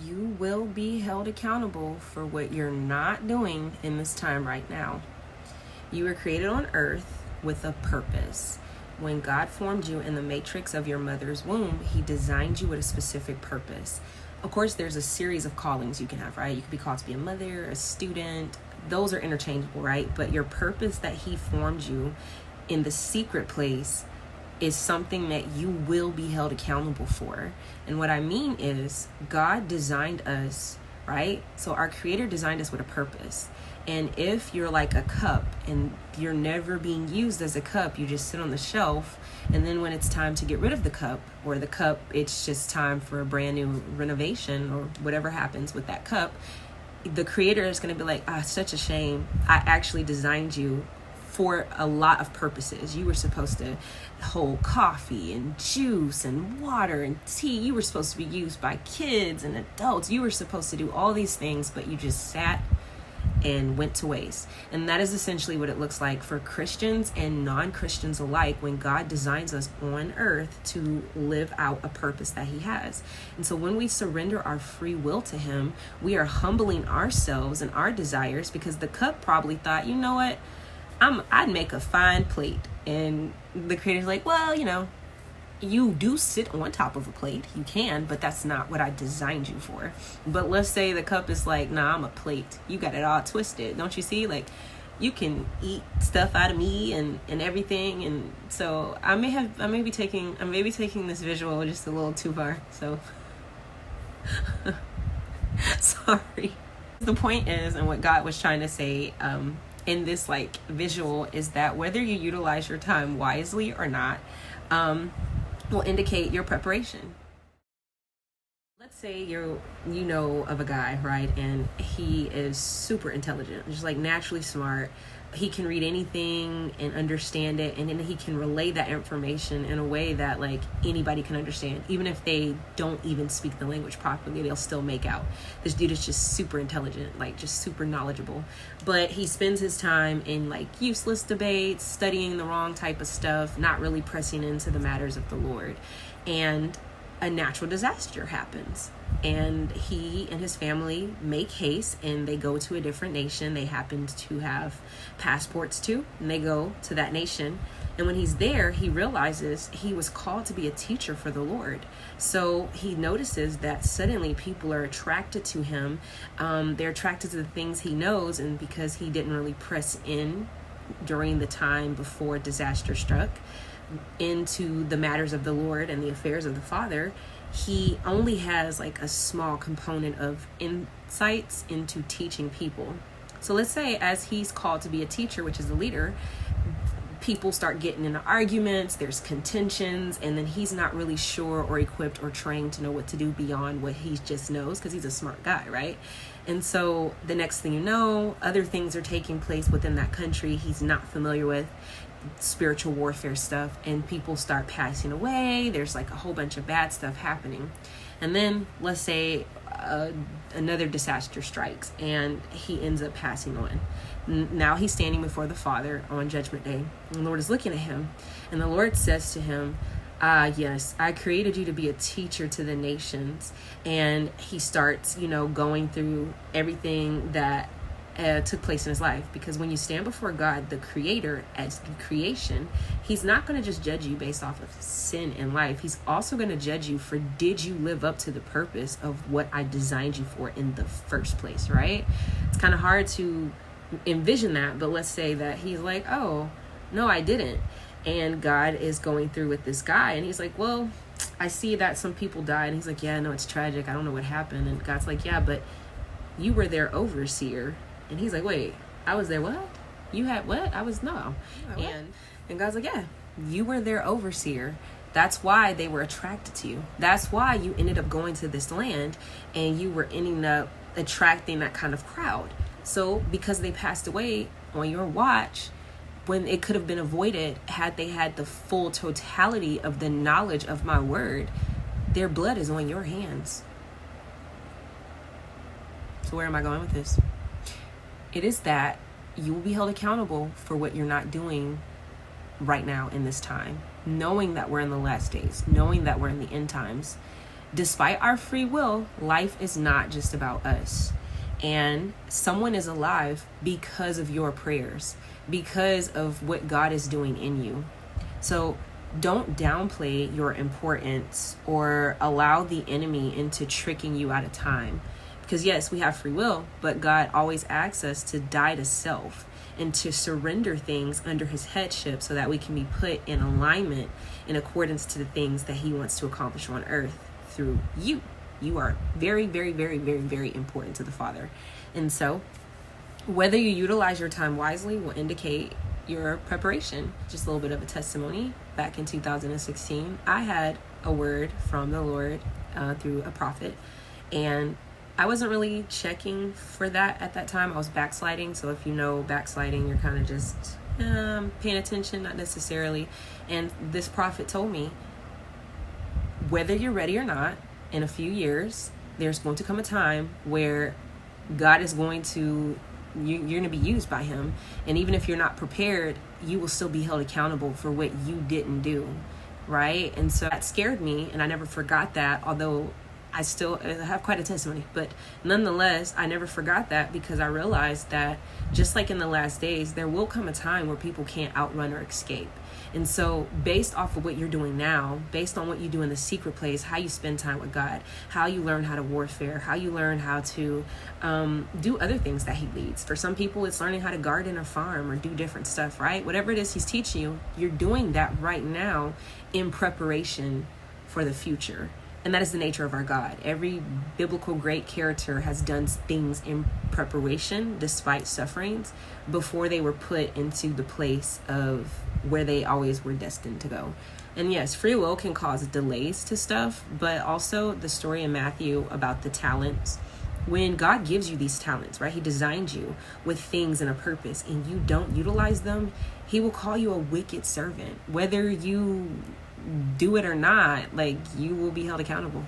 you will be held accountable for what you're not doing in this time right now. You were created on earth with a purpose. When God formed you in the matrix of your mother's womb, he designed you with a specific purpose. Of course, there's a series of callings you can have, right? You could be called to be a mother, a student. Those are interchangeable, right? But your purpose that he formed you in the secret place is something that you will be held accountable for. And what I mean is, God designed us, right? So our creator designed us with a purpose. And if you're like a cup and you're never being used as a cup, you just sit on the shelf, and then when it's time to get rid of the cup, or the cup, it's just time for a brand new renovation or whatever happens with that cup, the creator is going to be like, such a shame. I actually designed you for a lot of purposes. You were supposed to hold coffee and juice and water and tea. You were supposed to be used by kids and adults. You were supposed to do all these things, but you just sat and went to waste. And that is essentially what it looks like for Christians and non-Christians alike when God designs us on earth to live out a purpose that he has. And so when we surrender our free will to him, we are humbling ourselves and our desires, because the cup probably thought, you know what, I'd make a fine plate. And the creator's like, well, you do sit on top of a plate. You can, but that's not what I designed you for. But let's say the cup is like, nah, I'm a plate. You got it all twisted. Don't you see? Like, you can eat stuff out of me and everything. And so I may be taking this visual just a little too far. So sorry. The point is, and what God was trying to say, in this like visual, is that whether you utilize your time wisely or not, will indicate your preparation. Let's say you know of a guy, right? And he is super intelligent, just like naturally smart. He can read anything and understand it, and then he can relay that information in a way that like anybody can understand. Even if they don't even speak the language properly, they'll still make out. This dude is just super intelligent, like just super knowledgeable. But he spends his time in like useless debates, studying the wrong type of stuff, not really pressing into the matters of the Lord. And a natural disaster happens, and he and his family make haste, and they go to a different nation. They happen to have passports too, and they go to that nation. And when he's there, he realizes he was called to be a teacher for the Lord. So he notices that suddenly people are attracted to him. They're attracted to the things he knows, and because he didn't really press in during the time before disaster struck into the matters of the Lord and the affairs of the Father, he only has like a small component of insights into teaching people. So let's say as he's called to be a teacher, which is a leader, people start getting into arguments, there's contentions, and then he's not really sure or equipped or trained to know what to do beyond what he just knows, because he's a smart guy, right? And so the next thing you know, other things are taking place within that country he's not familiar with, spiritual warfare stuff, and people start passing away. There's like a whole bunch of bad stuff happening. And then let's say another disaster strikes and he ends up passing on. Now he's standing before the Father on Judgment Day. And the Lord is looking at him, and the Lord says to him, yes, I created you to be a teacher to the nations. And he starts, going through everything that took place in his life. Because when you stand before God, the creator, as the creation, he's not going to just judge you based off of sin in life. He's also going to judge you for, did you live up to the purpose of what I designed you for in the first place, right? It's kind of hard to envision that, but let's say that he's like, oh, no, I didn't. And God is going through with this guy, and he's like, well, I see that some people died. And he's like, yeah, no, it's tragic. I don't know what happened. And God's like, yeah, but you were their overseer. And he's like, wait, I was there what? You had what? I was no. And God's like, yeah, you were their overseer. That's why they were attracted to you. That's why you ended up going to this land, and you were ending up attracting that kind of crowd. So because they passed away on your watch, when it could have been avoided had they had the full totality of the knowledge of my word, their blood is on your hands. So where am I going with this? It is that you will be held accountable for what you're not doing right now in this time, knowing that we're in the last days, knowing that we're in the end times. despite our free will, life is not just about us. And someone is alive because of your prayers, because of what God is doing in you. So don't downplay your importance or allow the enemy into tricking you out of time. Because yes, we have free will, but God always asks us to die to self and to surrender things under his headship so that we can be put in alignment in accordance to the things that he wants to accomplish on earth through you. You are very, very, very, very, very important to the Father. And so whether you utilize your time wisely will indicate your preparation. Just a little bit of a testimony. Back in 2016, I had a word from the Lord through a prophet, and I wasn't really checking for that at that time. I was backsliding. So if you know backsliding, you're kind of just paying attention, not necessarily. And this prophet told me, whether you're ready or not, in a few years, there's going to come a time where God is going to, you're going to be used by him. And even if you're not prepared, you will still be held accountable for what you didn't do. Right? And so that scared me, and I never forgot that, although I still have quite a testimony, but nonetheless, I never forgot that, because I realized that just like in the last days, there will come a time where people can't outrun or escape. And so based off of what you're doing now, based on what you do in the secret place, how you spend time with God, how you learn how to warfare, how you learn how to do other things that he leads. For some people, it's learning how to garden or farm or do different stuff, right? Whatever it is he's teaching you, you're doing that right now in preparation for the future. And that is the nature of our God. Every biblical great character has done things in preparation, despite sufferings, before they were put into the place of where they always were destined to go. And yes, free will can cause delays to stuff, but also the story in Matthew about the talents. When God gives you these talents, right? He designed you with things and a purpose, and you don't utilize them, he will call you a wicked servant. Whether you do it or not, like, you will be held accountable.